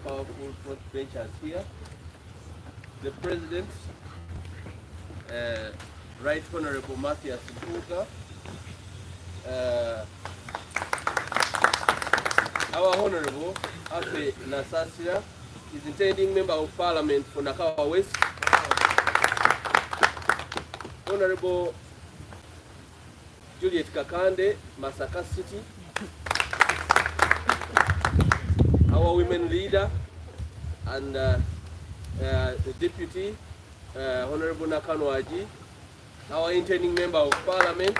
powerful front benchers here. The President, Right Honorable Mathias Mpuuga, our Honorable Afe Nasasira, is intending Member of Parliament for Nakawa West. Honorable Juliet Kakande, Masaka City. Our women leader and the deputy, Honorable Nakanwaji, our intending Member of Parliament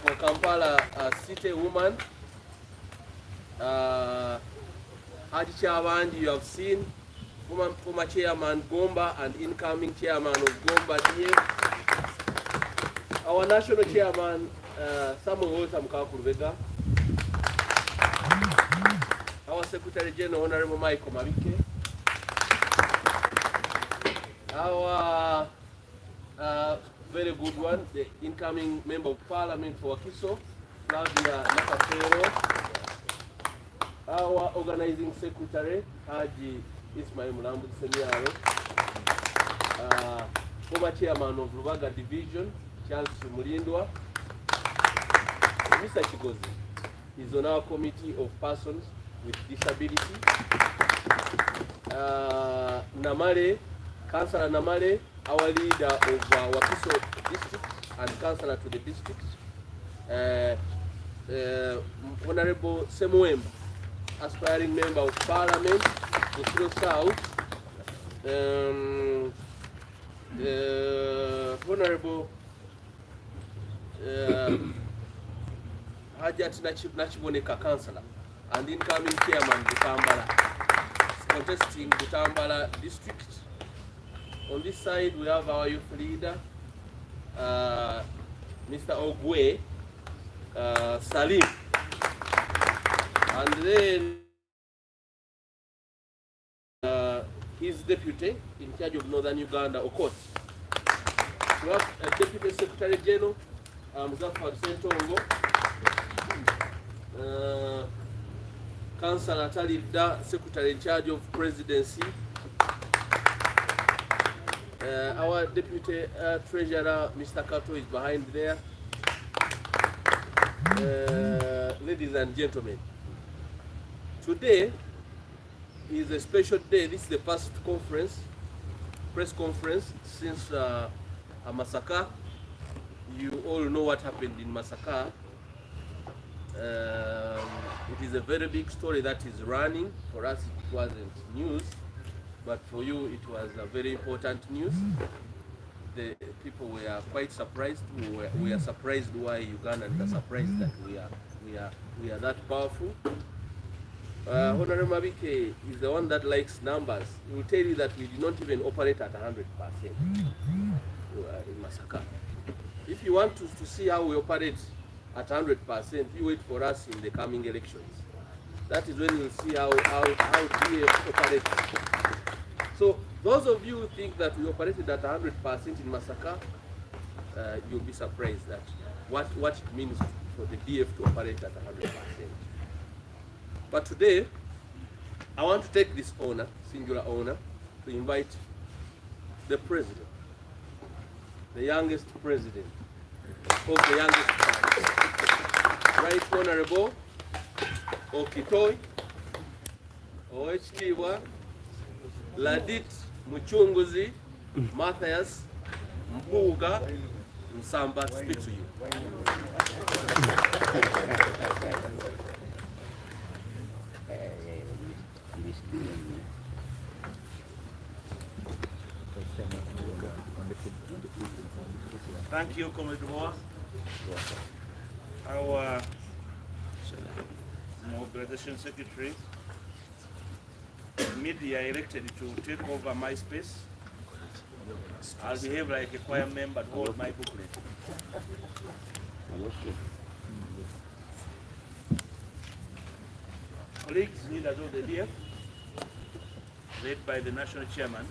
for Kampala City woman, Haji Chavandi, you have seen, former Chairman Gomba and incoming Chairman of Gomba DA. Our National Chairman, Samuel Walter Mkakurubega. Our Secretary General, Honorable Michael Mabike. Our very good one, the incoming Member of Parliament for Wakiso, Claudia Nakapero. Our Organizing Secretary, Haji Ismail Mulambu Semiaro. Former Chairman of Rubaga Division, Charles Mulindwa. Mr. Chigozi is on our Committee of Persons with Disability. Namare, Councillor Namare, our leader of Wakiso District and Councillor to the district. Honorable Semuemba, aspiring Member of Parliament, Kusiro South. Honorable Hajat Nachiboneka Councillor and incoming Chairman Butambala, contesting Butambala District. On this side we have our youth leader, Mr. Ogwe Salim, and then his deputy in charge of Northern Uganda, Okot. We have a Deputy Secretary General, Muzaffar Sentongo, Councillor Talibda, Secretary in charge of Presidency, our Deputy Treasurer, Mr. Kato, is behind there. Ladies and gentlemen, today is a special day. This is the first press conference since Masaka. You all know what happened in Masaka. It is a very big story that is running. For us it wasn't news, but for you it was a very important news. The people were quite surprised. We are surprised why Ugandans are surprised that we are that powerful. Honorable Mabike is the one that likes numbers. He will tell you that we did not even operate at 100% in Masaka. If you want to see how we operate at 100%, you wait for us in the coming elections. That is when you'll see how DA operates. So those of you who think that we operated at 100% in Masaka, you'll be surprised at what it means for the DF to operate at 100%. But today, I want to take this honor, singular honor, to invite the President, the youngest President of the youngest party, Right Honorable Okitoy, OHTwa, Ladit Muchunguzi, Mathias Mpuuga, Nsamba, speak to you. Thank you, Comrade Moa. Our Mobilization Secretary, media elected to take over my space. I'll behave like a choir member to hold my booklet. Colleagues, leaders of the DF, led by the National Chairman,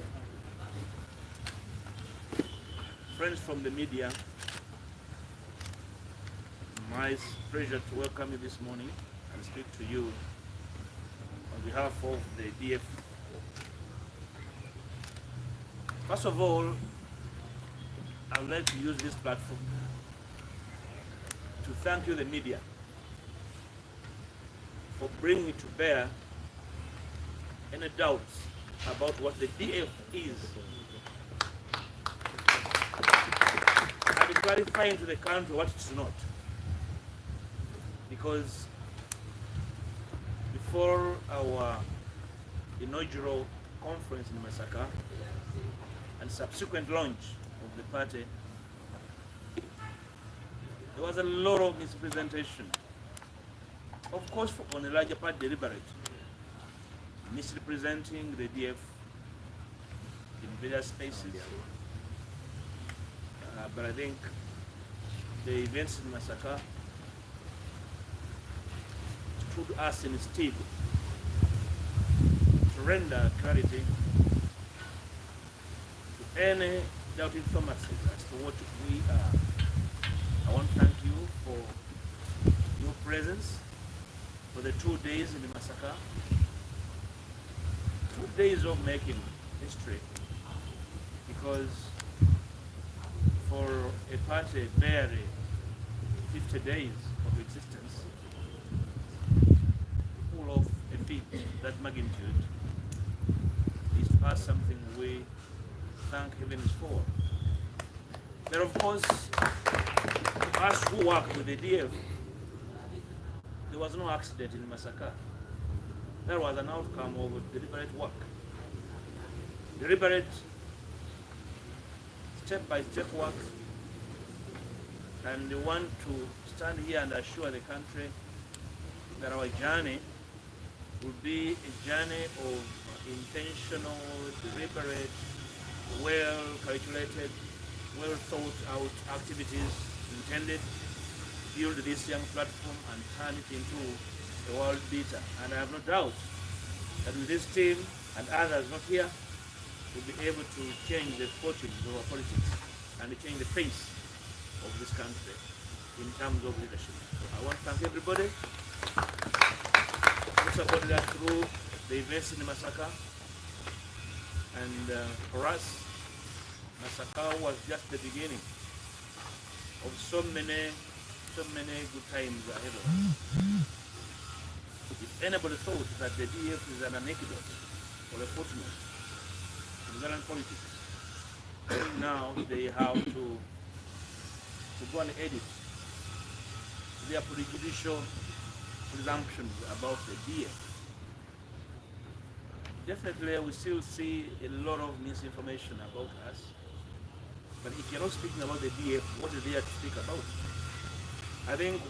friends from the media, my pleasure to welcome you this morning and speak to you on behalf of the DF. First of all, I would like to use this platform to thank you, the media, for bringing to bear any doubts about what the DF is and clarifying to the country what it's not. Because before our inaugural conference in Masaka and subsequent launch of the party, there was a lot of misrepresentation. Of course, on the larger part, deliberate, misrepresenting the DF in various spaces. But I think the events in Masaka stood us in stead to render clarity to any doubting Thomas as to what we are. I want to thank you for your presence for the 2 days in the Masaka. 2 days of making history, because for a party barely 50 days of existence, pull off a feat that magnitude is to us something we thank heavens for. But of course, to us who work with the DF, there was no accident in Masaka. That was an outcome of deliberate work. Deliberate, step-by-step work. And we want to stand here and assure the country that our journey will be a journey of intentional, deliberate, well-calculated, well-thought-out activities intended to build this young platform and turn it into a world beater. And I have no doubt that with this team and others not here, we'll be able to change the fortunes of our politics and to change the face of this country in terms of leadership. So I want to thank everybody who supported us through the events in Masaka. And for us, Masaka was just the beginning of so many good times ahead of us. If anybody thought that the DF is an anecdote or a footnote in Ugandan politics, now they have to go and edit their prejudicial presumptions about the DF. Definitely, we still see a lot of misinformation about us. But if you're not speaking about the DF, what is there to speak about? I think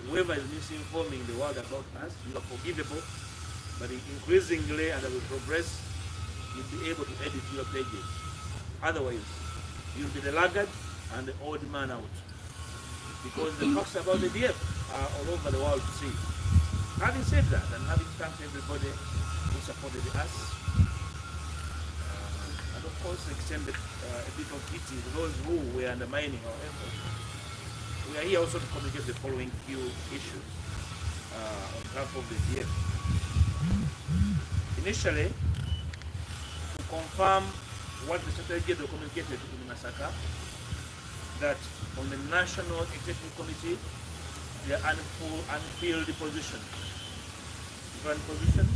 whoever is misinforming the world about us, you are forgivable, but increasingly, as we progress, you'll be able to edit your pages. Otherwise, you'll be the laggard and the old man out. Because the facts about the DF are all over the world to see. Having said that, and having thanked everybody who supported us, and of course extended a bit of pity to those who were undermining our efforts, we are here also to communicate the following few issues on behalf of the DF. Initially, to confirm what the Secretary General communicated in Masaka, that on the National Executive Committee, there are unfilled positions. Different positions.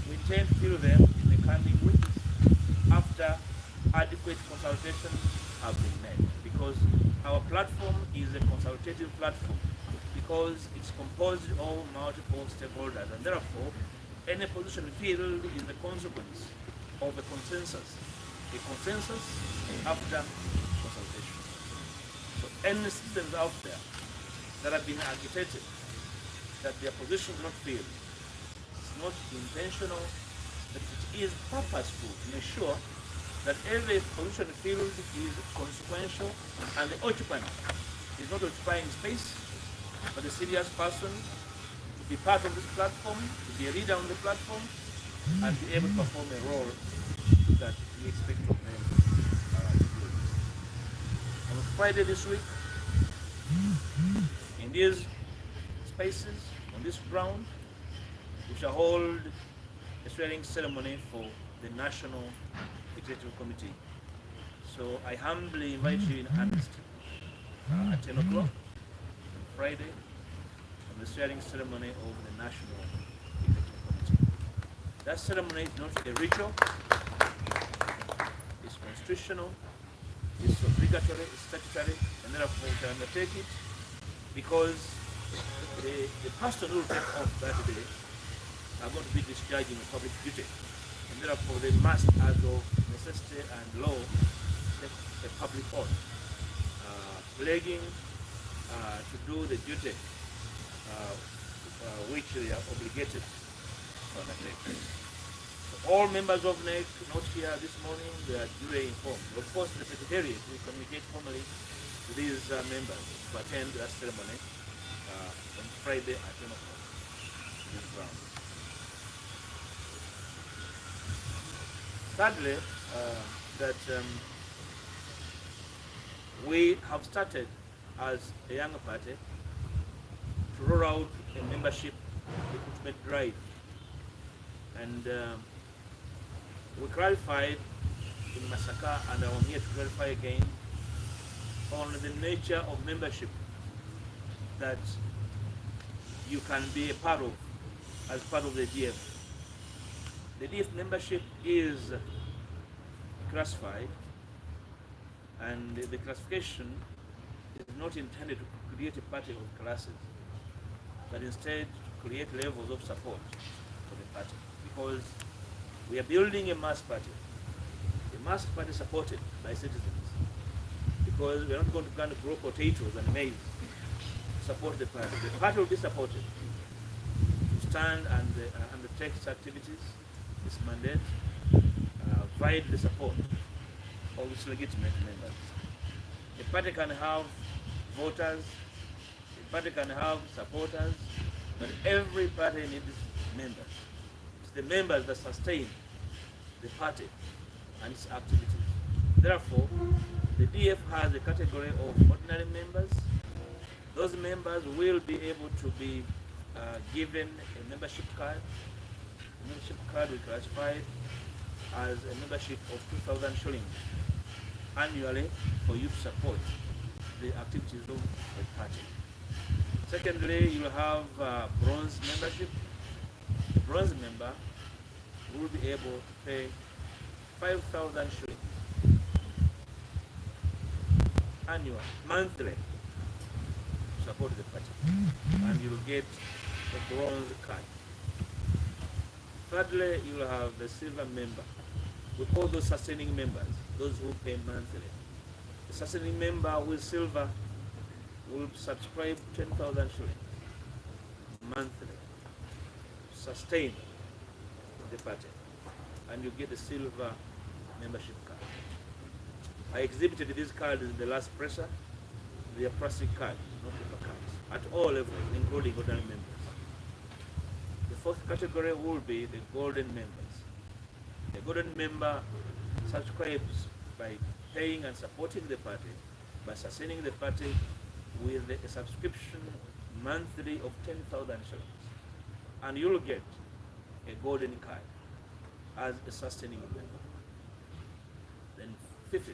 We intend to fill them in the coming weeks after adequate consultations have been made, because our platform is a consultative platform, because it's composed of multiple stakeholders, and therefore any position filled is the consequence of a consensus after consultation. So any citizens out there that have been agitated that their position is not filled, it's not intentional, but it is purposeful to make sure that every position filled is consequential and the occupant is not occupying space, but a serious person to be part of this platform, to be a leader on the platform, and be able to perform a role that we expect from them to do. On Friday this week, in these spaces, on this ground, we shall hold a swearing ceremony for the National Executive Committee. So I humbly invite you in earnest at 10 o'clock on Friday on the swearing ceremony of the National Executive Committee. That ceremony is not a ritual, it's constitutional, it's obligatory, it's statutory, and therefore we can undertake it because the person who will take off that day are going to be discharging a public duty. And therefore they must, as of necessity and law, take a public oath, pledging to do the duty which they are obligated to undertake. So all members of NEC not here this morning, they are duly informed. Of course, the Secretariat will communicate formally to these members to attend that ceremony on Friday at 10 o'clock in this round. Thirdly, we have started as a young party to roll out a membership recruitment drive, and we clarified in Masaka, and I'm here to clarify again on the nature of membership that you can be a part of as part of the DF. The DF membership is classified, and the classification is not intended to create a party of classes, but instead to create levels of support for the party, because we are building a mass party supported by citizens, because we are not going to kind of grow potatoes and maize to support the party. The party will be supported to stand and undertake its activities, its mandate, provide the support of its legitimate members. A party can have voters, a party can have supporters, but every party needs members. It's the members that sustain the party and its activities. Therefore, the DF has a category of ordinary members. Those members will be able to be given a membership card. The membership card will be classified as a membership of 2,000 shillings annually for you to support the activities of the party. Secondly, you will have bronze membership. The bronze member will be able to pay 5,000 shillings annual, monthly, to support the party, and you will get a bronze card. Thirdly, you will have the silver member. We call those sustaining members, those who pay monthly. The sustaining member with silver will subscribe 10,000 shillings monthly to sustain the party, and you get the silver membership card. I exhibited these cards in the last presser. They are plastic cards, not paper cards, at all levels, including ordinary members. The fourth category will be the golden members. The golden member subscribes by paying and supporting the party, by sustaining the party with a subscription monthly of 10,000 shillings. And you'll get a golden card as a sustaining member. Then fifth,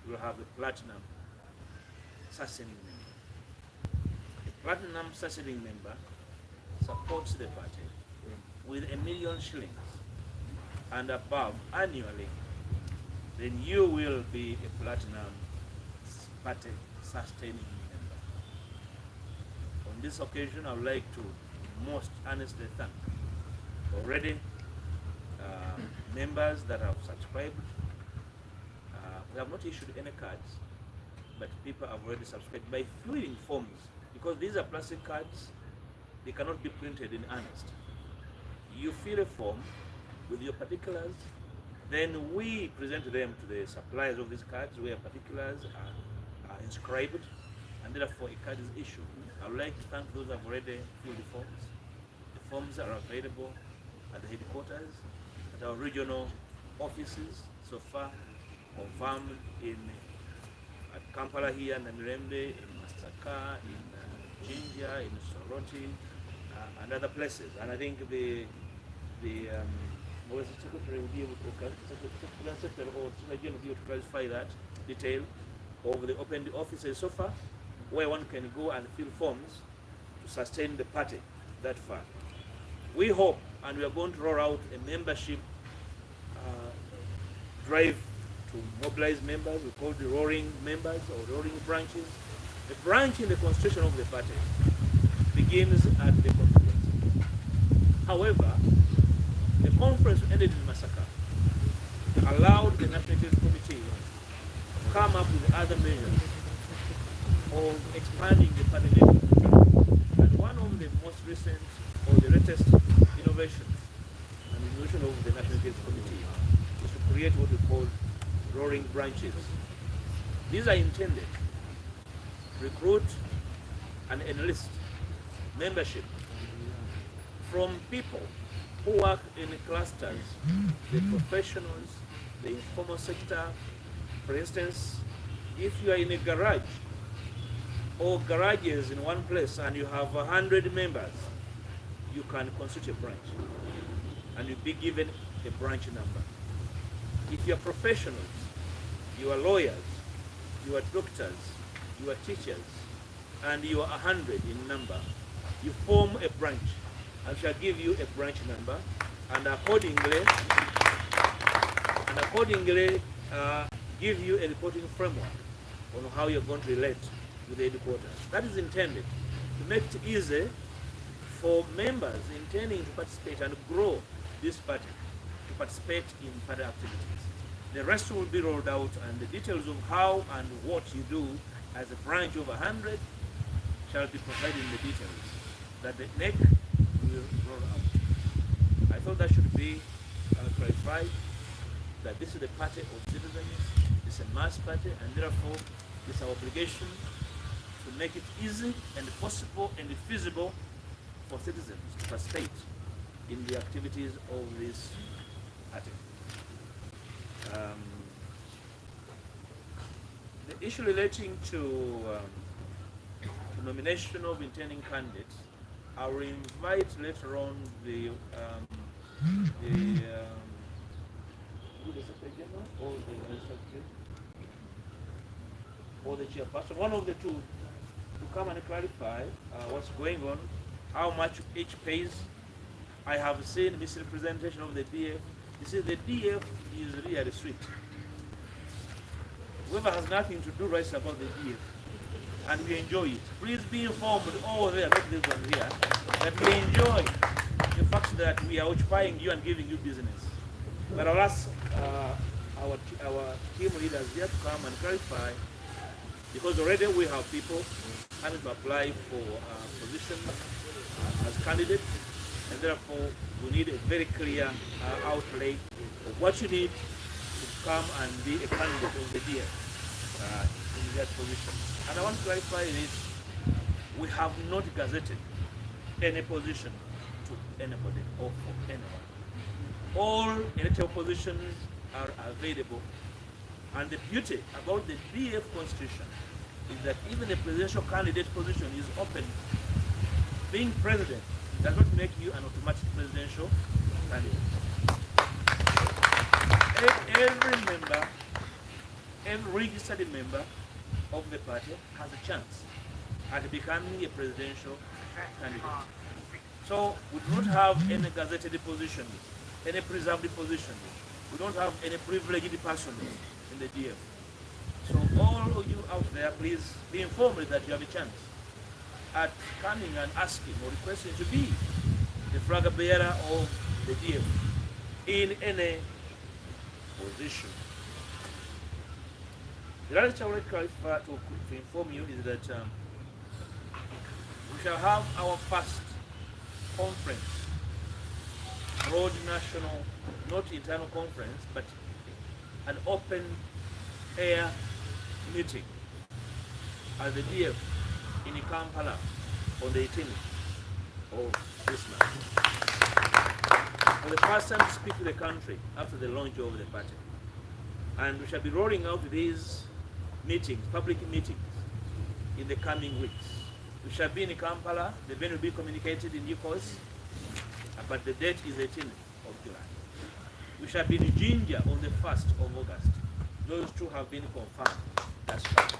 you'll have the platinum sustaining member. The platinum sustaining member supports the party with 1,000,000 shillings and above annually. Then you will be a platinum party sustaining member. On this occasion, I would like to most earnestly thank already members that have subscribed. We have not issued any cards, but people have already subscribed by filling forms, because these are plastic cards. They cannot be printed in earnest. You fill a form with your particulars, then we present them to the suppliers of these cards where particulars are inscribed, and therefore a card is issued. I would like to thank those who have already filled the forms. The forms are available at the headquarters, at our regional offices so far, of VAM at Kampala here, in Namirembe, in Masaka, in Jinja, in Soroti, and other places. And I think the Secretary will be able to, Secretary or Secretary General will be able to clarify that detail of the open offices so far, where one can go and fill forms to sustain the party that far. We hope, and we are going to roll out a membership drive to mobilize members. We call the roaring members or roaring branches. The branch in the constitution of the party begins at the constituency. However, the conference ended in Masaka, allowed the National Executive Committee to come up with other measures of expanding the party network. And one of the most recent or the latest innovations and innovation of the National Executive Committee is to create what we call roaring branches. These are intended to recruit and enlist membership from people who work in clusters, the professionals, the informal sector. For instance, if you are in a garage or garages in one place and you have 100 members, you can constitute a branch and you'll be given a branch number. If you are professionals, you are lawyers, you are doctors, you are teachers, and you are 100 in number, you form a branch. I shall give you a branch number, and accordingly give you a reporting framework on how you're going to relate with the headquarters. That is intended to make it easy for members intending to participate and grow this party to participate in party activities. The rest will be rolled out, and the details of how and what you do as a branch of 100 shall be provided in the details that the NEC will roll out. I thought that should be clarified, that this is the party of citizens, it's a mass party, and therefore it's our obligation to make it easy and possible and feasible for citizens to participate in the activities of this party. The issue relating to nomination of intending candidates, I will invite later on the Secretary General or the chairperson, one of the two, to come and clarify what's going on, how much each pays. I have seen misrepresentation of the DF. You see, the DF is really sweet. Whoever has nothing to do writes about the DF, and we enjoy it. Please be informed, all there, not this one here, that we enjoy the fact that we are occupying you and giving you business. But I'll ask our team leaders here to come and clarify, because already we have people having to apply for positions as candidates, and therefore we need a very clear outlay of what you need to come and be a candidate of the DF in that position. And I want to clarify this: we have not gazetted any position to anybody or for anyone. All electoral positions are available, and the beauty about the DF constitution is that even a presidential candidate position is open. Being president does not make you an automatic presidential candidate. Every registered member of the party has a chance at becoming a presidential candidate. So we do not have any gazetted position, any preserved position. We don't have any privileged person in the DF. So all of you out there, please be informed that you have a chance at coming and asking or requesting to be the flag bearer of the DF in any position. The other thing I want to clarify to inform you is that we shall have our first conference, broad national, not internal conference, but an open air meeting at the DF in Kampala on the 18th of this month. For the first time to speak to the country after the launch of the party. And we shall be rolling out these meetings, public meetings, in the coming weeks. We shall be in Kampala. The venue will be communicated in due course, but the date is 18th of July. We shall be in Jinja on the 1st of August. Those two have been confirmed. That's right.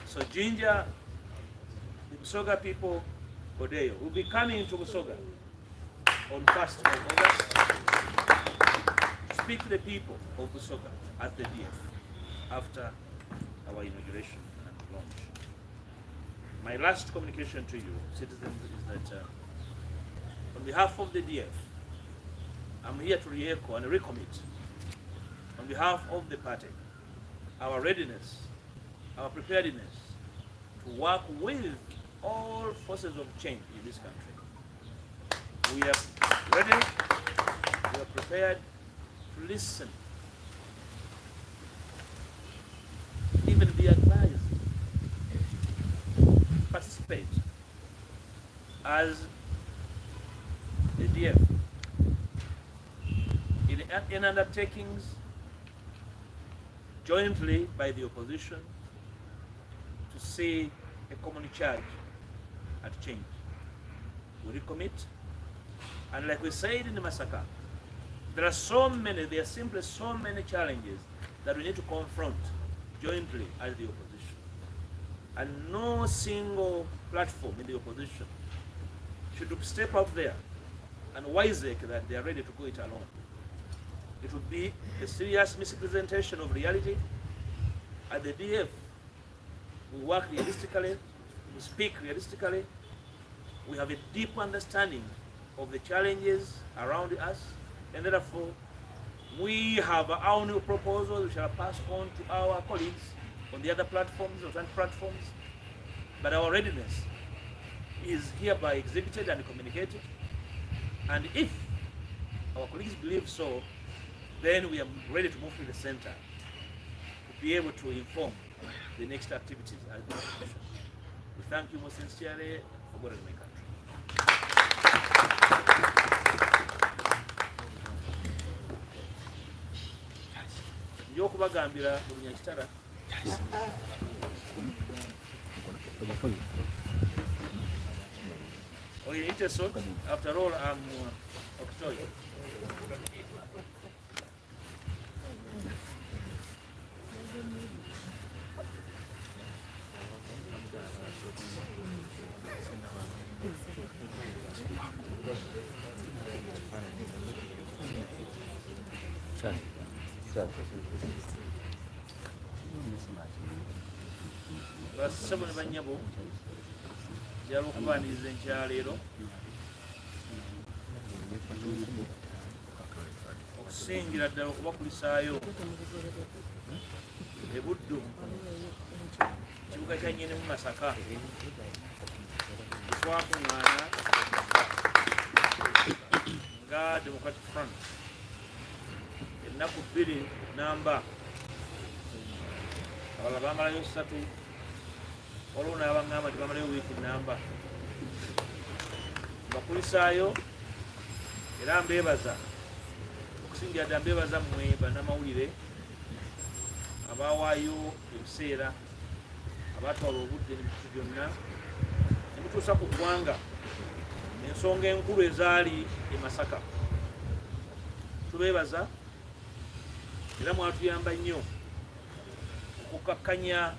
So Jinja, the Busoga people, Odeyo, will be coming to Busoga on 1st of August to speak to the people of Busoga at the DF after our inauguration and launch. My last communication to you, citizens, is that on behalf of the DF, I'm here to re-echo and recommit on behalf of the party our readiness, our preparedness to work with all forces of change in this country. We are ready, we are prepared to listen, even be advised, participate as the DF in undertakings jointly by the opposition to see a common charge at change. We recommit, and like we said in the Masaka, there are simply so many challenges that we need to confront jointly as the opposition. And no single platform in the opposition should step up there and wiseacre that they are ready to go it alone. It would be a serious misrepresentation of reality. At the DF, we work realistically, we speak realistically, we have a deep understanding of the challenges around us, and therefore we have our new proposals we shall pass on to our colleagues on the other platforms, alternate platforms, but our readiness is hereby exhibited and communicated, and if our colleagues believe so, then we are ready to move to the center to be able to inform the next activities as the organization. We thank you most sincerely for God and my country. Njokubagambira mu Nyakitara. Oh, you need a soak? After all, I'm October. Basebo ne banyabo njala okubaniriza enkyaleero okusingira ddala okubakulisaayo ebuddu kibuga kya nnyini mu Masaka twakuŋŋaana nga Democratic Front ennaku 2 namba abalala bamalayo 3 waliwo n'abaŋŋamba tebamalayo wiiki namba mbakulisaayo era mbeebaza okusingira ddala mbeebaza mmwe bannamawulire abawaayo ebiseera abatwala obudde n'ebitutu byonna ne mutuusa ku ggwanga ensonga enkulu ezaali e Masaka. Tubeebaza era mwatuyamba nnyo okukakkanya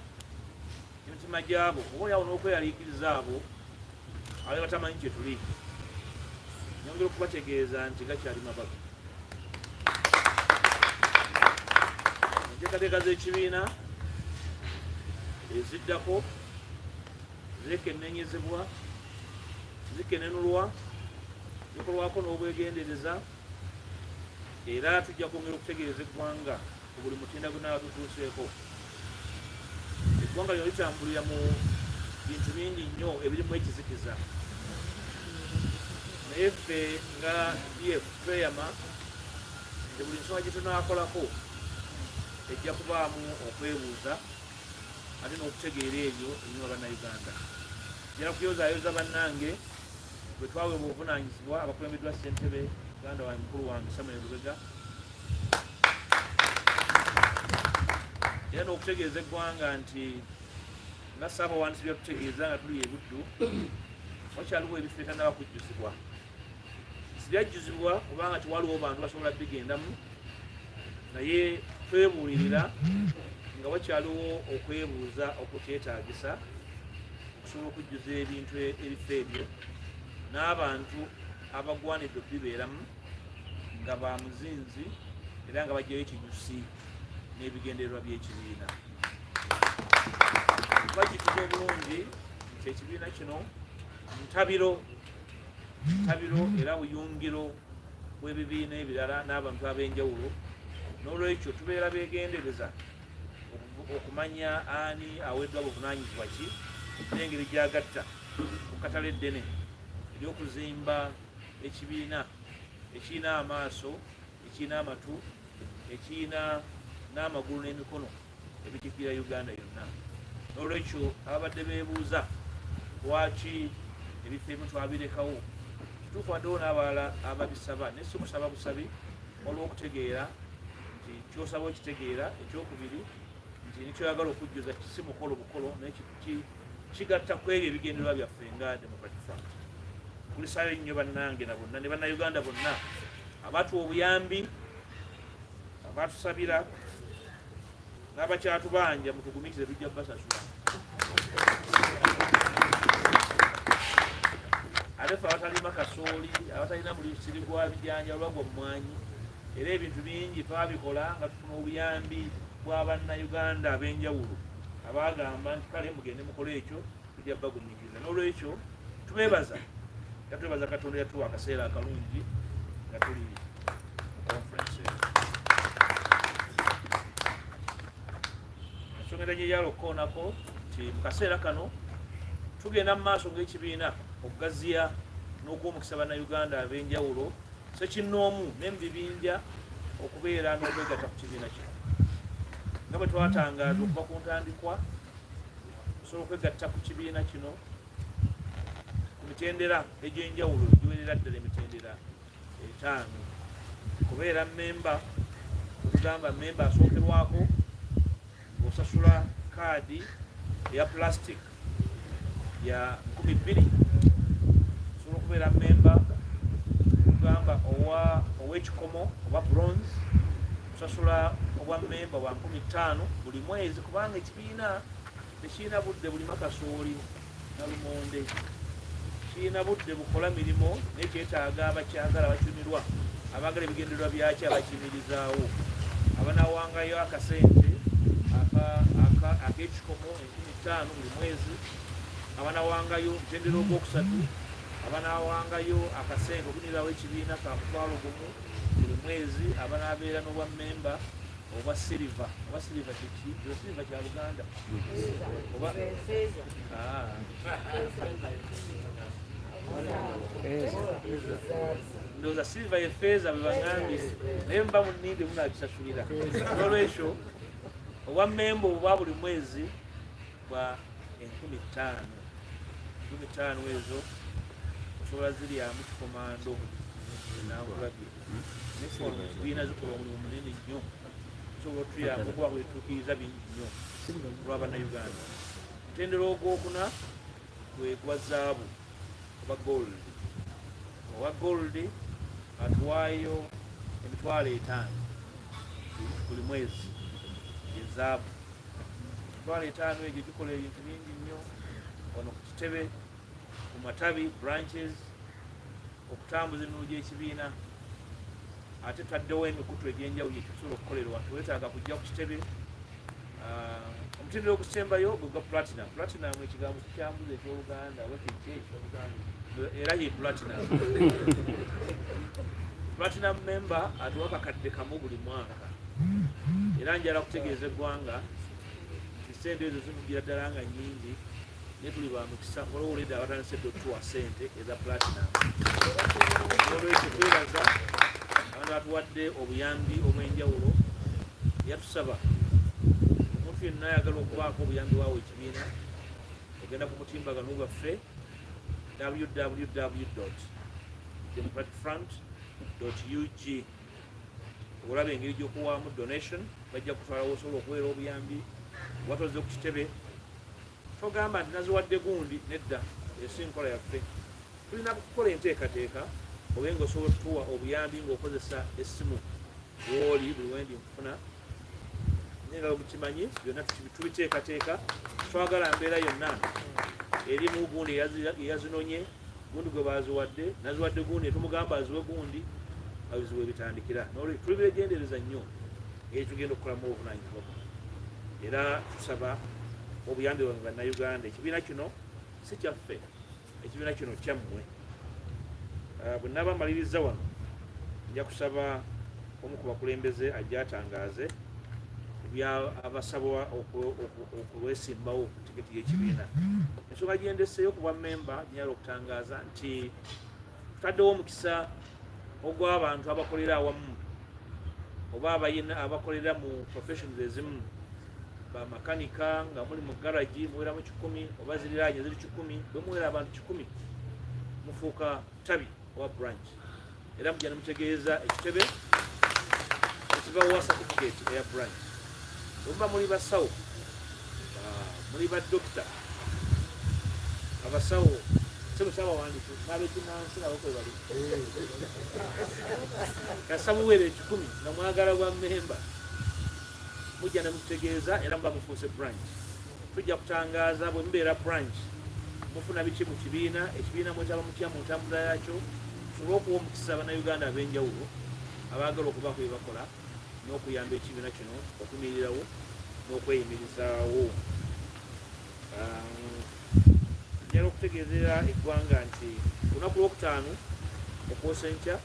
emitima gyabo obaolyawo n'okweyaliikiriza abo abaali batamanyi kye tuli. Nyongera okubategeeza nti gakyali mabaga. Enteekateeka z'ekibiina eziddako zekennenyezebwa, zikenenulwa, zikolwako n'obwegendereza, era tujja kwongera okutegeeza eggwanga ku buli mutindo gunaaba tutuuseeko. Eggwanga lino litambulira mu bintu bingi nnyo ebirimu ekizikiza, naye ffe nga DF tweyama nti buli nsonga gye tunaakolako ejja kubaamu okwebuuza ate n'okutegeera ebyo ebinyuma bannayuganda. Njala kuyozaayoza bannange bwe twaweebwa obuvunaanyizibwa abakulembeddwa ssentebe muganda wange mukulu wange Samuel Lubega, era n'okutegeeza eggwanga nti nga Ssaabawandiisi byatutegeeza nga tuli e Buddu wakyaliwo ebifo ebitannaba kujjuzibwa. Sibyajjuzibwa kubanga tewaliwo bantu basobola bigendamu, naye twebuulirira nga wakyaliwo okwebuuza okukyetaagisa okusobola okujjuza ebintu ebifo ebyo n'abantu abagwanidde okubibeeramu nga ba muzinzi era nga bajjayo ekinyusi n'ebigendererwa by'ekibiina. Bagituza obulungi nti ekibiina kino ntabiro era buyungiro bw'ebibiina ebirala n'abantu ab'enjawulo, n'olwekyo tubeera beegendereza okumanya ani aweddwa buvunaanyizibwa ki n'engeri gy'agatta ku katale eddene ery'okuzimba ekibiina ekirina amaaso, ekirina amatu, ekirina n'amagulu n'emikono ebijjukira Uganda yonna. N'olwekyo ababadde beebuuza lwaki ebifo ebimu twabirekawo, kituufu waddewo n'abalala ababisaba, naye si kusaba busabi olw'okutegeera nti ky'osaba okitegeera. Ekyokubiri nti nikyoyagala okujjuza si mukolo bukolo, naye kigatta ku ebyo ebigendererwa byaffe nga Democratic Front. Kulisaayo nnyo bannange na bonna ne bannayuganda bonna abatuwa obuyambi, abatusabira n'abakyatubanja mutugumikize tujja kubasasula. Abefe abatalima kasooli, abatalina mulisiri gwa bijanja oba gwa mmwanyi, era ebintu bingi twabikola nga tufuna obuyambi bwa bannayuganda ab'enjawulo abagamba nti kale mugende mukole ekyo tujja bagumikiriza. N'olwekyo tubeebaza Katonda yatuwa akaseera akalungi nga tuli mu conference eyo. Ensonga gye yalokoonako nti mu kaseera kano tugenda mu maaso ng'ekibiina okugaziya n'ogw'omukisa bannayuganda ab'enjawulo ssekinnoomu ne mu bibinja okubeera n'okwegatta ku kibiina kino. Nga bwe twatangaaza okuva ku ntandikwa tusobola okwegatta ku kibiina kino ku mitendera egy'enjawulo egiwerera ddala emitendera 5. Kubeera mmemba, tugamba mmemba asookerwako ng'osasula kaadi eya plastic ya 20,000. Osobola okubeera mmemba tugamba ow'ekikomo oba bronze, osasula obwa mmemba bwa 5,000 buli mwezi, kubanga ekibiina tekirina budde bulima kasooli na lumonde, kirina budde bukola mirimu naye kyetaaga abakyagala bakyumirwa, abaagala ebigendererwa byakyo abakiyimirizaawo, abanaawangayo akasente ak'ekikomo 5,000 buli mwezi, abanaawangayo omutendera ogwokusatu, abanaawangayo akasente okunirawo ekibiina ka 1,000 buli mwezi, abanaabeera n'obwa mmemba obwa siliva. Oba siliva kiki? Siliva kya Luganda oba ndowooza siliva ye feeza bwe baŋŋambye, naye muba mu nninde munaakisasulira. N'olwekyo obwa mmemba obwa buli mwezi bwa 15,000 ezo osobola ziryamu kikomando nakulabye nefomu ekibiina zikola omulimu munene nnyo, osobola otuyamba okuba bwetuukiriza bingi nnyo olw'abannayuganda. Mutendera ogwokuna gwe gwa zaabu oba gold. Owa gold atuwaayo 5,000 buli mwezi, ye zaabu. 5,000 egyo gikola ebintu bingi nnyo wano ku kitebe, ku matabi branches, okutambuza emirundi gy'ekibiina. Ate twaddewo emikutu egy'enjawulo ekitusobola okukolerwa, tewetaaga kujja ku kitebe. Omutendera ogusembayo gwe gwa platinum. Platinum ekigambo kikyambuza eky'Oluganda oba kiki eky'Oluganda era ye platinum. Platinum member atuwa kakadde kamu buli mwaka, era njala kutegeeza eggwanga nti sente ezo zivugira ddala nga nnyingi, naye tuli ba mukisa olw'olwedde abatandise otuwa sente eza platinum. Olwekyo twebaza abantu batuwadde obuyambi obw'enjawulo. Yatusaba omuntu yenna ayagala okubaako obuyambi waawe ekibiina, ogenda ku mutimbagano gwaffe www.democraticfront.ug olaba engeri gy'okuwaamu donation. Bajja kutwala wosobola okuweera obuyambi, watoze ku kitebe togamba nti naziwadde gundi nedda, esi nkola yaffe. Tulina kukola enteekateeka obe ng'osobola okutuwa obuyambi ng'okozesa essimu w'oli buli wendi nfuna. Naye nga mukimanyi byonna tubiteekateeka, twagala mbeera yonna erimu gundi eyazinonye, gundi gwe baziwadde, naziwadde gundi tumugamba aziwe gundi, aziwe bitandikira. Tuli beegendereza nnyo eri tugenda okukolamu obuvunanyizibwa buno. Era tusaba obuyambi bwabwe bannayuganda. Ekibiina kino si kyaffe, ekibiina kino kyammwe. Bwe nnaaba mmaliriza wano nja kusaba omu ku bakulembeze ajja atangaaze abasaba okulwesimbawo ku tiketi y'ekibiina. Ensonga gyendeseeyo ku bwammemba nyala okutangaaza nti tutaddewo omukisa ogw'abantu abakolera awamu oba abakolera mu professions ezimu, bamakanika nga muli mu garagi muweramu 10 oba ziriraanye ziri 10, bwe muwera abantu 10 mufuuka tabi owa branch. Era mujja nemutegeeza ekitebe ekibawa certificate eya branch. Oba muli basawo, muli badokita, abasawo sebo kyabawandiika n'abekinansi nabo kwe bali kasamuweera 10 nga mwagala bwa mmemba, mujja nemutegeeza era muba mufuuse branch. Tujja kutangaaza bwe mubeera branch mufuna biki mu kibiina, ekibiina mwetaba mutya mu ntambula yaakyo, tusobole okuwa omukisa bannayuganda ab'enjawulo abaagala okuba kwe bakola n'okuyamba ekibiina kino okuyimirirawo n'okweyimirizaawo. Njala okutegeezera eggwanga nti olunaku lwokutaano okwosa enkya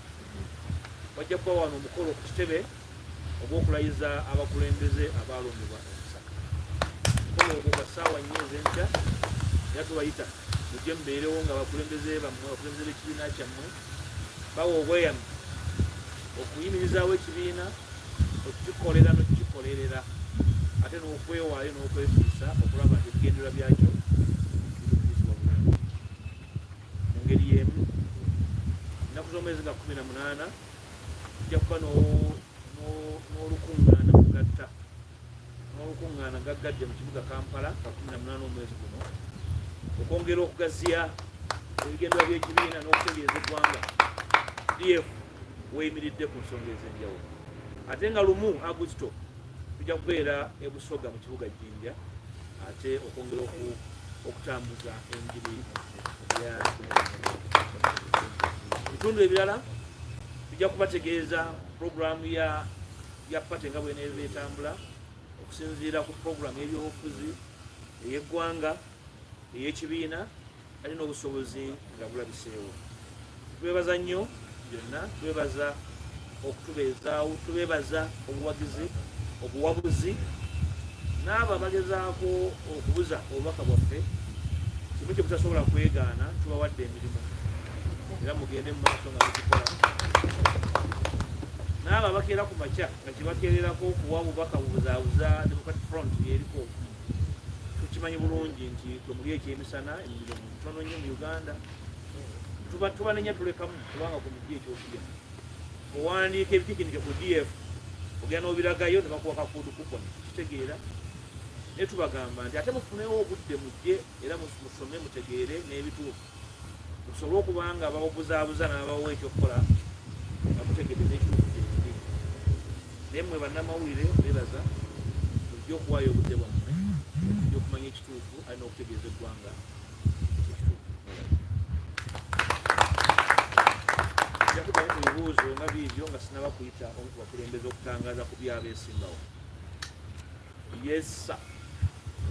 wajja kuba wano omukolo ku kitebe ogw'okulayiza abakulembeze abaalondebwa e Masaka. Omukolo ogwo gwa ssaawa 4 ez'enkya era tubayita mujje mubeerewo nga abakulembeze bammwe, abakulembeze b'ekibiina kyammwe bawa obweyamo okuyimirizaawo ekibiina, okukikolera n'okukikolerera, ate n'okwewaayo n'okwefiisa okulaba nti ebigendererwa byakyo bituukirizibwa bulungi. Mu ngeri y'emu, ennaku z'omwezi nga 18 tujja kuba n'olukuŋŋaana mugatta, n'olukuŋŋaana gaggadde mu kibuga Kampala nga 18 omwezi guno, okwongera okugaziya ebigendererwa by'ekibiina n'okutegeeza eggwanga DF weyimiridde ku nsonga ez'enjawulo. Ate nga 1 Augusito tujja kubeera e Busoga mu kibuga Jinja, ate okwongera okutambuza enjiri ebitundu ebirala. Tujja kubategeeza puroguramu ya pate nga bw'eneeba etambula okusinziira ku puroguramu y'ebyobufuzi ey'eggwanga, ey'ekibiina, ate n'obusobozi nga bulabiseewo. Twebaza nnyo byonna, twebaza okutubeezaawo, tubeebaza obuwabuzi n'abo abagezaako okubuza obubaka bwaffe. Kimu kye butasobola kwegaana, tubawadde emirimu era mugende mu maaso nga mukikola. N'abo abakeera ku makya nga kibakeererako okuwa obubaka bubuzaabuza Democratic Front yeriko, tukimanyi bulungi nti gwe muli ekyemisana emirimu mitono nnyo mu Uganda. Tubanenya tulekamu kubanga ku mujja ekyokulya. Owandiika ebikikinike ku DF ogenda n'obiragayo ne bakuwa kafuudu kuponi, kitegeera. Naye tubagamba nti ate mufunewo obudde mujje era musome mutegeere n'ebituufu, musobole okuba nga ababuzaabuza n'abawa ekyokukola nga mutegeere n'ekituufu kyekiri. Naye mmwe bannamawulire beebaza mujje okuwaayo obudde bwammwe, mujje okumanya ekituufu ali n'okutegeeza eggwanga ekituufu. Njakubayo mu bibuuzo nga biibyo nga sinaba kuyita omu ku bakulembeze okutangaaza ku byabeesimbawo. Yes sir.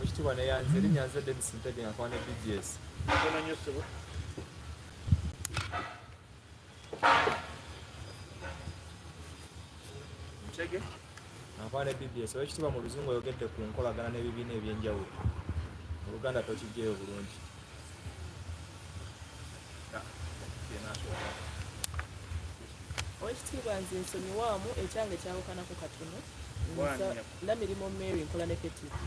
Ekitiibwa neyanze erinnya nze Dennis Ntege nga nkwana BBS. Kona nnyo ssebo. Ntege? Nkwana BBS. Ekitiibwa mu Luzungu oyogedde ku nkolagana n'ebibiina ebyenjawulo. Mu Luganda tokiggyeyo bulungi. Ekitiibwa nze nsonyi waamu ekyange kyawukanako katono. Ndamirimu Mary nkola ne Ketive.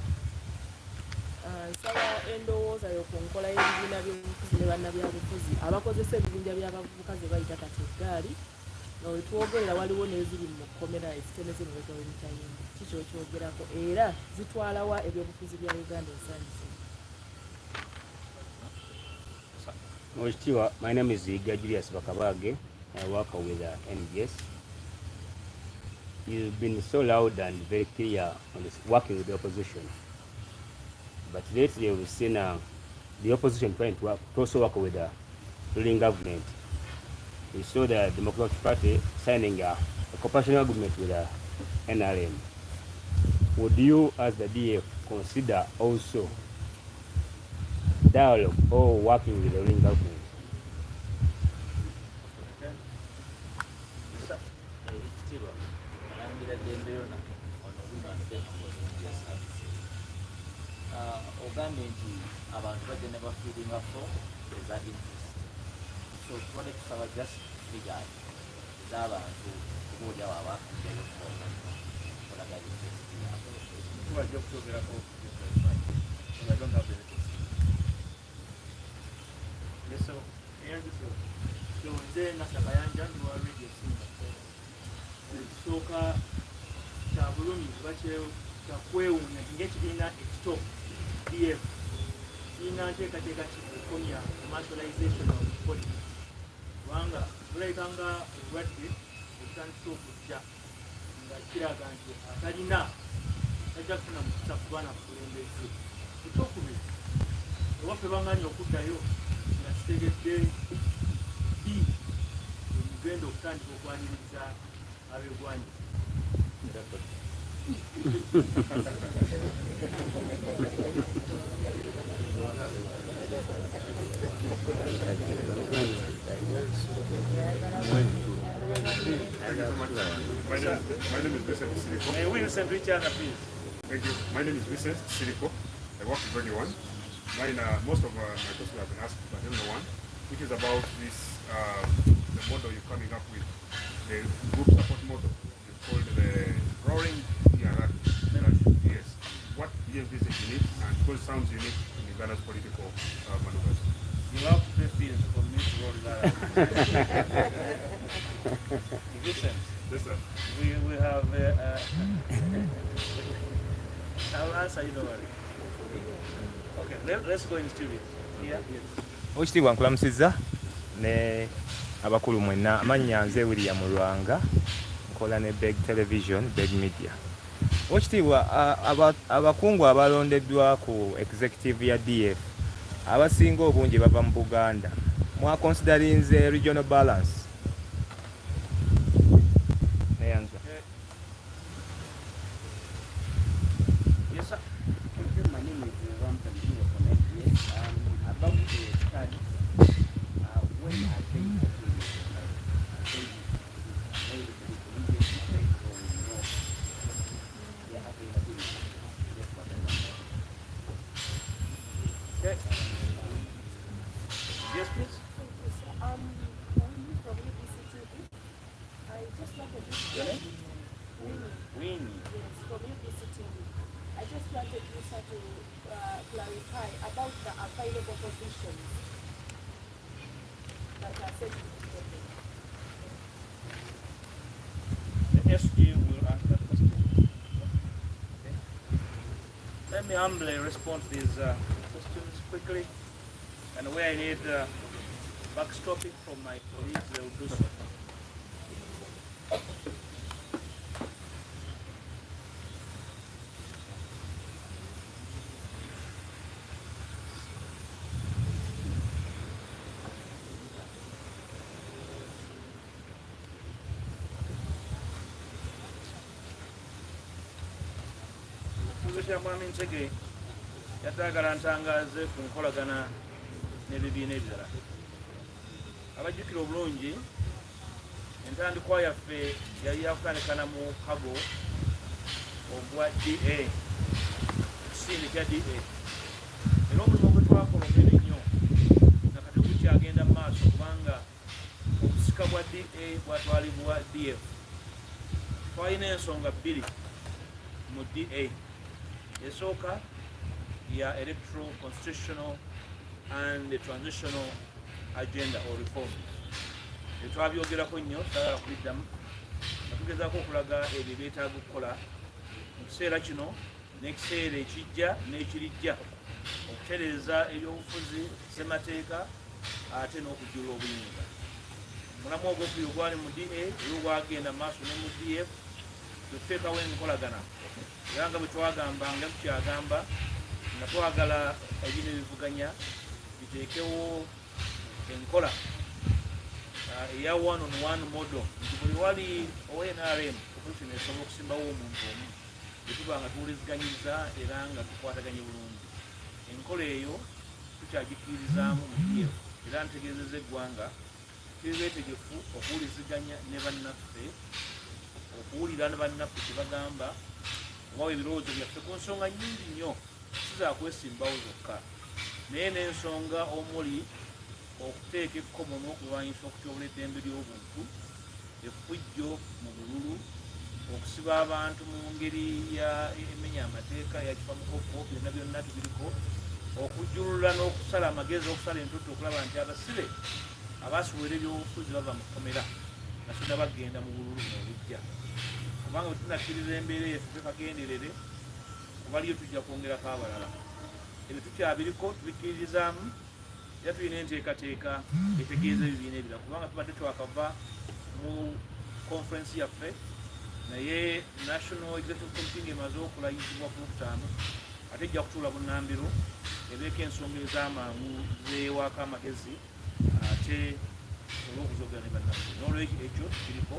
Nsaba endowooza yo ku nkola y'ebibiina by'obufuzi ne bannabyabufuzi abakozesa ebibinja by'abavubuka ze bayita kati eggaali nga we twogerera waliwo n'eziri mu kkomera ezitemeze mu bwega w'emitayimba. Kikyo kyogerako era zitwalawa ebyobufuzi bya Uganda ensangi zino. My name is Julius Bakabage. I work with NGS. You've been so loud and very clear on this, working with the opposition. But lately we've seen the opposition trying to also work with the ruling government. We saw the Democratic Party signing a cooperation agreement with the NRM. Would you, as the DF, consider also dialogue or working with the ruling government? Ogambye nti abantu bajja ne bafiiringa fo eza interest. So tubadde tusaba just figures ez'abantu okubaolyawo abaakujjayo kolaga interest yaabwe. Tubajja okutogerako I don't have the records. Yes, so nze Masaka yanja ndi wa radio singa ekisooka kya bulumi kuba kyakwewuunya ng'ekibiina ekito DF kiina nteekateeka kikukomya commercialization of politics kubanga bulabika nga obulwadde obutandise okujja nga kiraga nti atalina tajja kufuna mukisa kuba na bukulembeze. Ekyokubiri ewaffe banganya okuddayo nga kitegedde omugenda okutandika okwaniriza ab'eggwanga. My name is Vincent Siriko. Vincent, which other please? Thank you. My name is Vincent Siriko. I work with anyone. Most of my questions have been asked, but only one, which is about this the model you're coming up with, the group support model. It's called the roaring. Yes. What do you envisage in it, and what sounds unique in Ghana's political maneuvers? You have to pay fees for me to roll that. Vincent. Yes, sir. We have I'll answer you, don't worry. Okay, let's go in studio. Yeah. Oweekitiibwa nkulamusizza ne abakulu mwenna. Amannya nze William Lwanga, nkola ne Beg Television, Beg Media. Oweekitiibwa abakungu abalondeddwa ku executive ya DF abasinga obungi bava mu Buganda. Mwakonsiderinze regional balance? Yes, sir. My name is about the study. When I think Okay. Yes, please. From UBCTV. I just wanted to Winnie. Yes, from UBCTV. I just wanted you to clarify about the available positions that are set to be taken. The SG will answer that question. Okay. Let me humbly respond to these questions quickly, and where I need backstopping from my colleagues, they will do so. Mwami Ntege yatagala ntangaze ku nkolagana n'ebibiina ebirala. Abajjukira obulungi entandikwa yaffe yali yakukanikana mu kago ogwa DA, ekisinde kya DA. Era omulimu gwe twakola omunene nnyo nga kati gukyagenda mu maaso kubanga obusika bwa DA bwatwalibwa DF. Twalina ensonga bbiri mu DA. Esooka ya electoral, constitutional and the transitional agenda or reform. Twabyogerako nnyo sagala kubiddamu. Tugezaako okulaga ebyo byetaaga okukola mu kiseera kino n'ekiseera ekijja n'ekirijja okutereeza ebyobufuzi, ssemateeka ate n'okujjula obuyinza. Omulamu ogwokubiri ogwali mu DA era gwagenda mu maaso ne mu DF tuteekawo enkolagana era nga bwe twagambanga tukyagamba nga twagala ebino ebivuganya biteekewo enkola eya one on one model nti buli wali ONRM opposition esobola okusimbawo omuntu omu etuba nga tuwuliziganyiza era nga tukwataganye bulungi. Enkola eyo tukyagikkirizaamu mu DF era ntegeezezza eggwanga tuli beetegefu okuwuliziganya ne bannaffe okuwulira ne bannaffe kye bagamba obawo ebirowoozo byaffe ku nsonga nnyingi nnyo sizakwesimbawo zokka naye n'ensonga omuli okuteeka ekkomo n'okulwanyisa okutyobula eddembe ly'obuntu, effujjo mu bululu, okusiba abantu mu ngeri ya emenya amateeka ya kifamukopo byonna byonna tubiriko, okujjulula n'okusala amagezi okusala entutu okulaba nti abasibe abaasuubula ebyobufuzi bava mu kkomera nga sina bagenda mu bululu n'obujja. Kubanga bwe tunakkiriza embeera yaffe twekagenderere kubaliyo tujja kwongerako abalala. Ebyo tukyabiriko tubikkiririzaamu era tulina enteekateeka etegeeza ebibiina ebirala kubanga tubadde twakava mu conference yaffe naye National Executive Committee ng'emaze okulayizibwa ku Lwokutaano ate ejja kutuula bunnambiro ebeeko ensonga ez'amangu zeewaako amagezi ate olw'okuzogera ne bannaffe n'olwekyo ekyo kiriko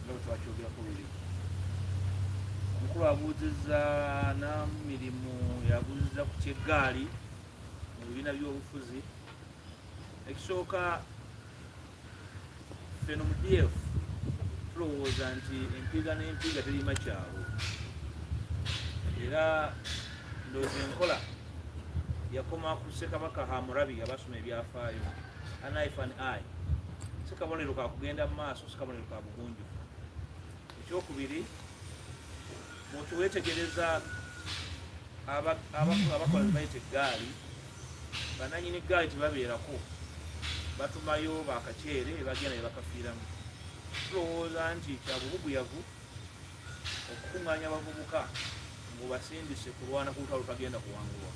nga bwe twakyogerako luli. Omukulu abuuzizza n'amirimu yabuuziza ku kyeggaali mu bibiina by'obufuzi. Ekisooka ffe no mu DF tulowooza nti empiiga n'empiiga terima kyalo era ndowooza enkola yakoma ku Ssekabaka Hamurabi abasoma ebyafaayo an eye for an eye. Si kabonero ka kugenda mu maaso, si kabonero ka bugunjufu. Ekyokubiri bw'otuweetegereza abakola bayita eggaali bananyini eggaali tebabeerako batumayo bakaceere bagenda nebakafiiramu. Tulowooza nti kyabubuguyavu okukuŋŋaanya abavubuka ng'obasindise kulwana ku lutalo tagenda kuwangulwa.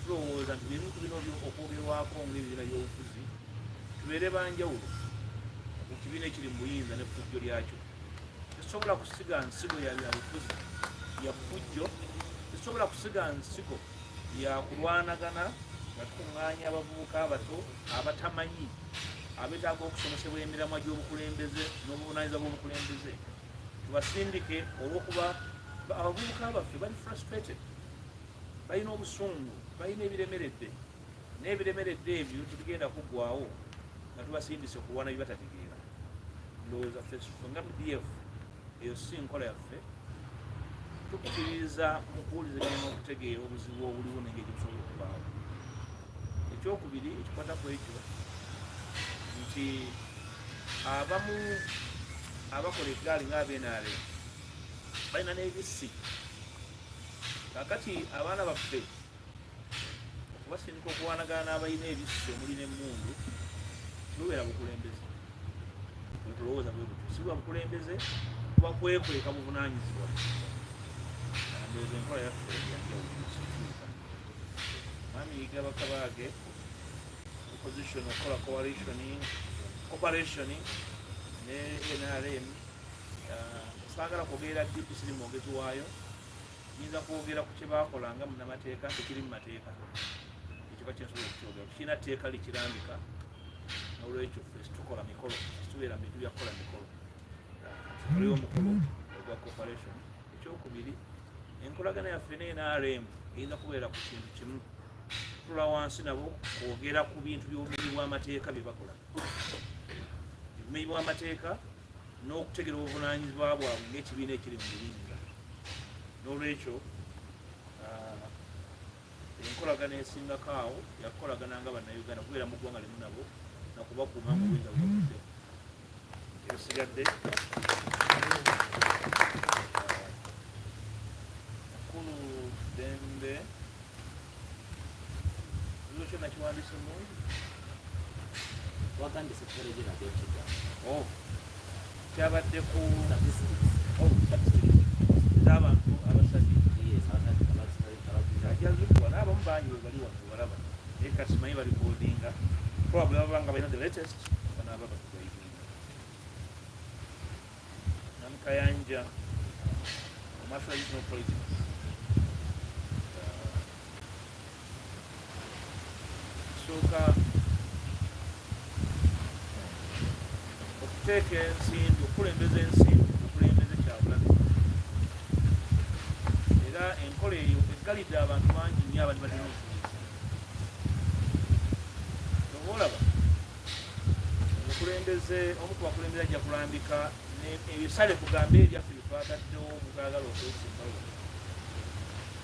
Tulowooza nti ebintu bino okwogerwako ng'ebibiina by'obufuzi tubeere banjawulo ku kibiina ekiri mu buyinza n'effujjo lyakyo. Tesobola kusiga nsigo ya byabufuzi ya ffujjo, tesobola kusiga nsigo ya kulwanagana nga tukuŋŋaanya abavubuka abato abatamanyi abeetaaga okusomesebwa emiramwa gy'obukulembeze n'obuvunaanyizibwa bw'obukulembeze. Tubasindike olw'okuba abavubuka baffe bali frustrated, balina obusungu, balina ebiremeredde n'ebiremeredde ebyo tugenda kuggwawo nga tubasindise okulwana bye batategeera. Ndowooza ffe nga mu DF eyo si nkola yaffe. Tukukiriza mu kuwuliziganya n'okutegeera obuzibu obuliwo n'engeri busobola okubaawo. Ekyokubiri ekikwata ku ekyo nti abamu abakola eggaali ng'abenaale balina n'ebisi. Kaakati abaana baffe okubasindika okuwanagana n'abalina ebisi omuli n'emmundu tubeera bukulembeze. Bwe tulowooza bwe butyo si bwa bukulembeze kuba kwekweka buvunaanyizibwa. Ndowooza enkola yaffe yanjawulo. Mwami Yiga Bakabaage opposition okola cooperation ne NRM saagala kwogera DPC ni mwogezi waayo. Nyinza kwogera ku kye baakolanga munnamateeka tekiri mu mateeka. Ekyo kyensobola okukyogera kirina tteeka likirambika n'olwekyo ffe tukola mikolo tubeera bintu bya kukola mikolo. Tukoleyo omukolo ogwa cooperation. Ekyokubiri enkolagana yaffe ne NRM eyinza kubeera ku kintu kimu. Tula wansi nabo kwogera ku bintu by'obumenyi bw'amateeka bye bakola. Obumenyi bw'amateeka n'okutegera obuvunaanyizibwa bwabwe ng'ekibiina ekiri mu buyinza. N'olwekyo enkolagana esingako awo yakukolagana nga bannayuganda kubeera mu ggwanga limu nabo nakubakuuma mu buyinza bwabudde. Ekisigadde Mukulu Dembe ekyo nakiwandiise mungi Wagandise kukolejera byekida. Kyabadde ku z'abantu abasajja ajazibwa n'abamu bangi bwe bali wano balaba naye kati simanyi bali boldinga probably baba nga balina the latest banaaba batugaidinga namukayanja commercial regional politics kisooka okuteeka ensimbi okukulembeza ensimbi okukulembeze kyabulabe era enkola eyo eggalidde abantu bangi nnyo abali balina obusobozi obaolaba omukulembeze omu ku bakulembeze ajja kulambika ebisale kugambe ebyaffe byetwagaddewo mugagala okwesimbawo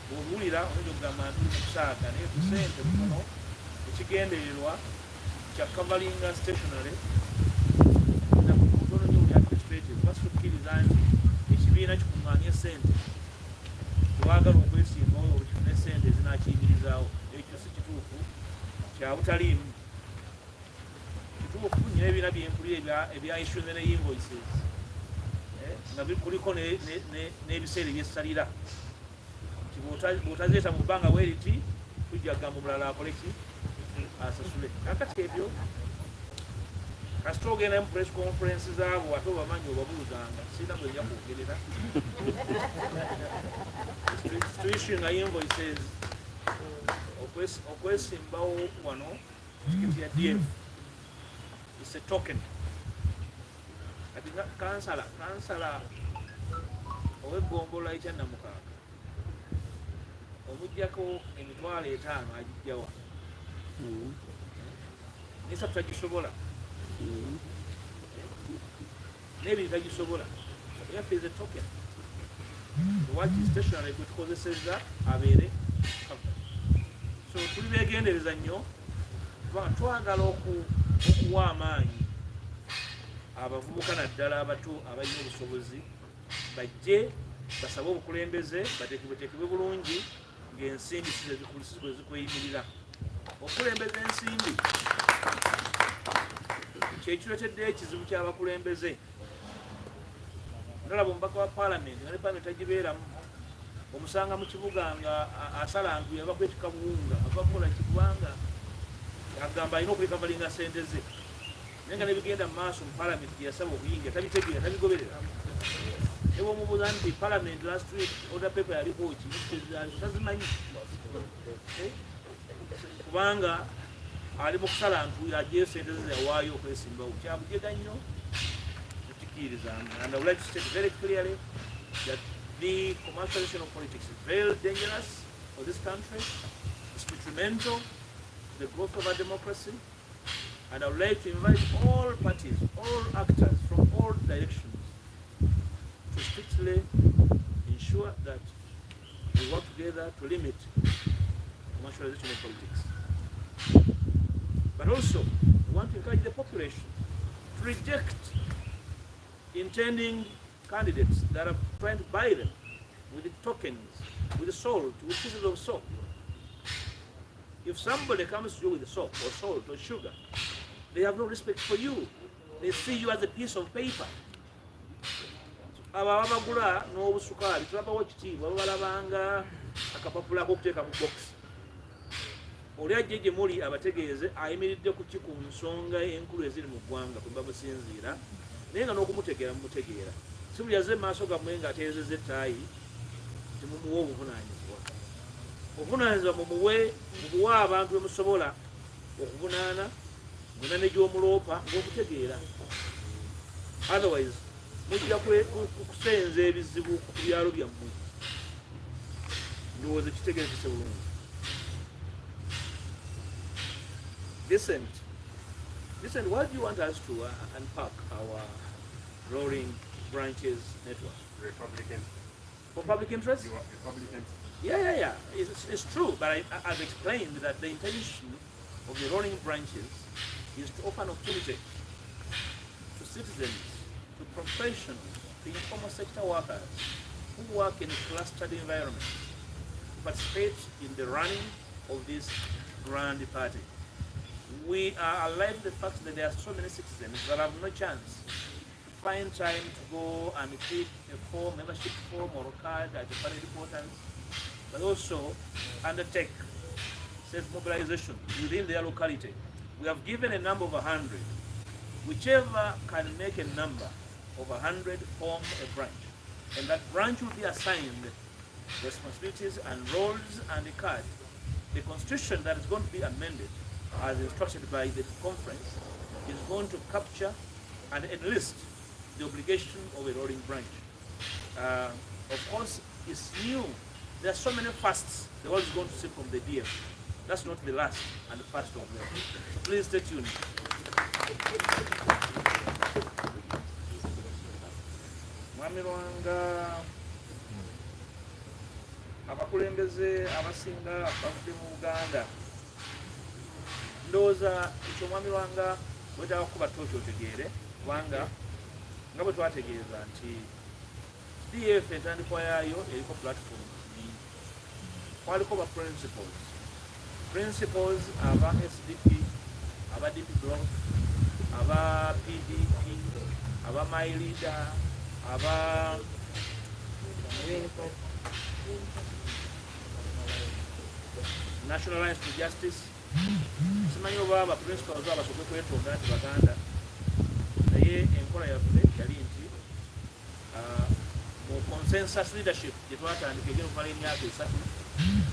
bw'obuwulira oyinza okugamba ntuli mu kusaaga naye ku sente mutono ekigendererwa kya cavalinga stationary mutono nyo buli administrative basukkiriza nti ekibiina kikuŋŋaanya esente tewagala okwesimbawo olukifuna esente ezinakiyimirizaawo ekyo si kituufu kya butaliimu kituufu nyina ebibiina byempulira ebya issues ne invoices nga kuliko n'ebiseera ebyesalira bw'otazeeta mu bbanga bweriti tujja kugamba omulala akole ki asasule kakati ebyo kasita ogenda mu press conference zaabo ate obamanyi obabuuzanga sirina bwejja kwogerera to issuing invoices okwesimbawo wano tikiti ya df is a token kati kansala ow'eggombolola ekyannamukaaga omuggyako emitwalo 5 agijjawa nesatu tagisobola n'ebiri tagisobola yaffe is a token lwaki stationary kwetukozeseza abeere so tuli begendereza nnyo kubanga twagala okuwa amaanyi abavubuka naddala abato abalina obusobozi bajje basabe obukulembeze bateekebweteekebwe bulungi ng'ensimbi bwe zikweyimirira okulembeza ensimbi kyekireteddeyo ekizibu ky'abakulembeze ndalaba omubaka wa paalamenti nga ne paalamenti tagibeeramu omusanga mu kibuga nga asala ntu yava kwetika buwunga ava kukola kikubanga agamba alina okwekavalinga sente ze naye nga nebigenda mu maaso mu paalamenti gye yasaba okuyingira tabitegeera tabigoberera ne bwomubuuza nti paalamenti last week order paper yaliko ki tazimanyi kubanga ali mu kusala ntu ajeyo sente ze yawaayo okwesimbawo kyabujega nnyo tukikkiriza and I would like to state very clearly that the commercialization of politics is very dangerous for this country. It's detrimental to the growth of our democracy. And I would like to invite all parties, all actors from all directions to strictly ensure that we work together to limit commercialization of politics. But also, we want to encourage the population to reject intending candidates that are trying to buy them with the tokens, with the salt, with pieces of soap. If somebody comes to you with soap or salt or sugar, they have no respect for you. They see you as a piece of paper. Aba abagula n'obusukaali tulabawo kitiibwa babalabanga akapapula k'okuteeka mu box. Oli ajje gye muli abategeeze ayimiridde ku ki ku nsonga enkulu eziri mu ggwanga kwe bamusinziira naye nga n'okumutegeera mumutegeera. Si buli yazze maaso gammwe ng'ateezezza ettaayi temumuwa obuvunaanyizibwa. Obuvunaanyizibwa mumuwe abantu be musobola okuvunaana mwena ne gy'omuloopa ng'omutegeera. Otherwise mujja kusenza ebizibu ku byalo byammwe. Ndowooza kitegeerekese bulungi. Listen, what do you want us to unpack our rolling branches network? Republicans. For public interest? You are Republicans. Yeah. It's true, but I've explained that the intention of the rolling branches is to offer an opportunity to citizens, to professionals, to informal sector workers who work in a clustered environment to participate in the running of this grand party. We are alive to the fact that there are so many citizens that have no chance to find time to go and take a membership form or a card at the party importance, but also undertake self-mobilization within their locality. We have given a number of 100. Whichever can make a number of 100 form a branch. And that branch will be assigned responsibilities and roles and a card. The constitution that is going to be amended as instructed by the conference is going to capture and enlist the obligation of a rolling branch. Of course, it's new. There are so many fasts the world is going to see from the DF. That's not the last and the first of them. So please stay tuned. Mwami Lwanga, abakulembeze abasinga bavude mu Uganda. Ndowooza ekyo Mwami Lwanga wetaaga kuba tooki otegeere, kubanga nga bwe twategeeza nti DF entandikwa yaayo eriko platform nyingi. Kwaliko ba principles aba SDP, aba DP block, aba PDP, aba my leader, aba National Alliance for Justice. Simanyi oba aba principles abasobola kwetonda nti Baganda, naye enkola yaffe yali nti mu consensus leadership gye twatandika egenda okumala emyaka 3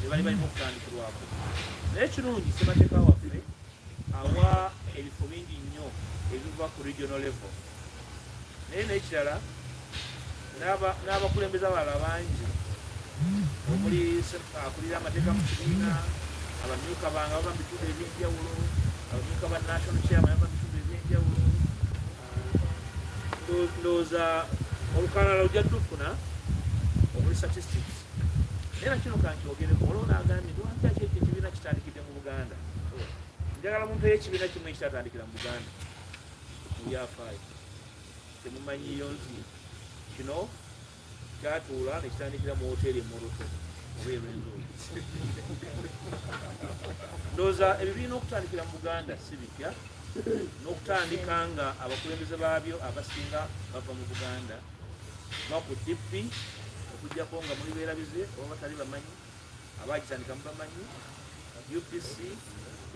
ne bali balina okutandikirwako. Naye ekirungi ssemateeka waffe awa ebifo bingi nnyo ebiva ku regional level. Naye n'ekirala n'abakulembeze abalala bangi omuli akulira amateeka mu kibiina, abamyuka bange bava mu bitundu eby'enjawulo, abamyuka ba national chairman bava mu bitundu eby'enjawulo. Ndowooza olukalala ojja tufuna omuli statistics. Naye nakino kankyogereko, olwo n'agambye lwaki aki ekyo ekibiina kitandikidde mu Buganda. Njagala muntu ey'ekibiina kimu ekitatandikira mu Buganda mu byafaayo. Temumanyiyo nti kino kyatuula ne kitandikira mu hoteeri Moroto oba Rwenzori. Ndowooza ebibiina okutandikira mu Buganda si bipya, n'okutandika nga abakulembeze baabyo abasinga bava mu Buganda ba ku DP okujjako nga muli beerabize oba batali bamanyi, abaagitandika mu bamanyi. UPC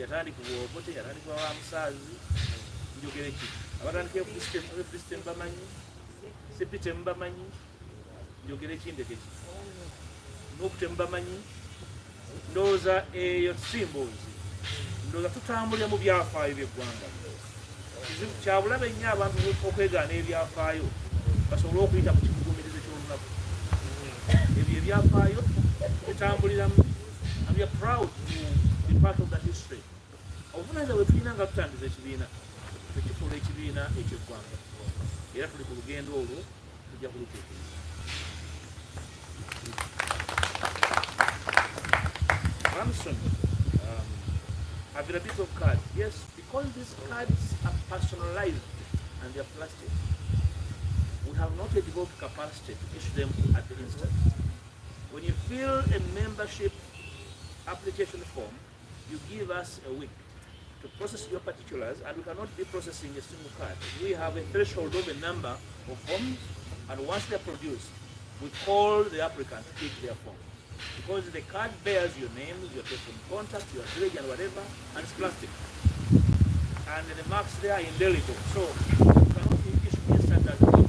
yatandikibwa Obote, yatandikibwa wa Musaazi, njogere ki, abatandika Free bamanyi, CP temubamanyi, njogere ki ndeke ki, NUP temubamanyi. Ndowooza eyo tusimboozi, ndowooza tutambulira mu byafaayo by'eggwanga. Kyabulabe nnyo abantu okwegaana ebyafaayo basobole okuyita mu kikuguumirizo ky'olunaku. Ebyo ebyafaayo tutambuliramu. And we are proud to be part of that history. Obuvunaanyizibwa bwe tulina nga tutandiza ekibiina, tekifuula ekibiina eky'eggwanga. Era tuli ku lugendo olwo tujja kulutuukiriza. Ramson, availability of cards. Yes, because these cards are personalized and they are plastic, we have not yet developed capacity to issue them at the instant. When you fill a membership application form, you give us a week to process your particulars, and we cannot be processing a single card. We have a threshold of a number of forms, and once they're produced, we call the applicant to take their form. Because the card bears your name, your telephone contact, your village and whatever, and it's plastic. And the marks there are indelible, so you cannot issue instant as well.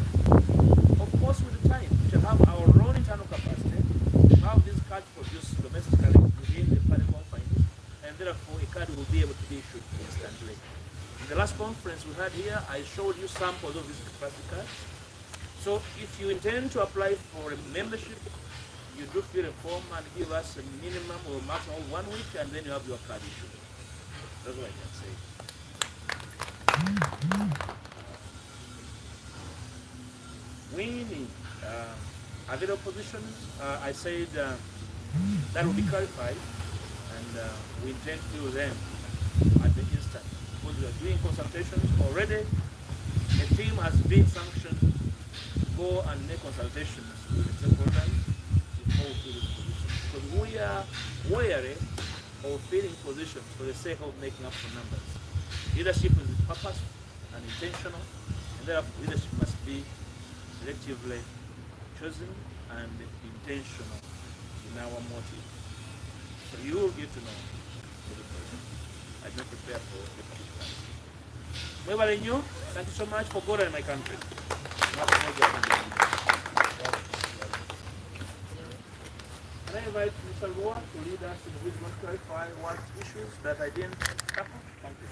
Of course, with the time, we shall have our own internal capacity to have these cards produced domestically within the party confines, and therefore a card will be able to be issued instantly. In the last conference we had here, I showed you samples of these plastic cards. So if you intend to apply for a membership, you do fill a form and give us a minimum or maximum of 1 week, and then you have your card issued. That's what I can say. We need available positions. I said that will be clarified, and we intend to do them at the instant. Because we are doing consultations already. A team has been sanctioned to go and make consultations with the stakeholders before we fill this position. Because we are wary of filling positions for the sake of making up for numbers. Leadership is purposeful and intentional, and therefore leadership must be selectively chosen and intentional in our motive. So you will get to know for the project. I did not prepare for the particular. Mwebale nnyo, thank you so much for God and my country. Can I invite Mr. Roa to lead us in wisdom, clarify what issues that I didn't tackle? Thank you.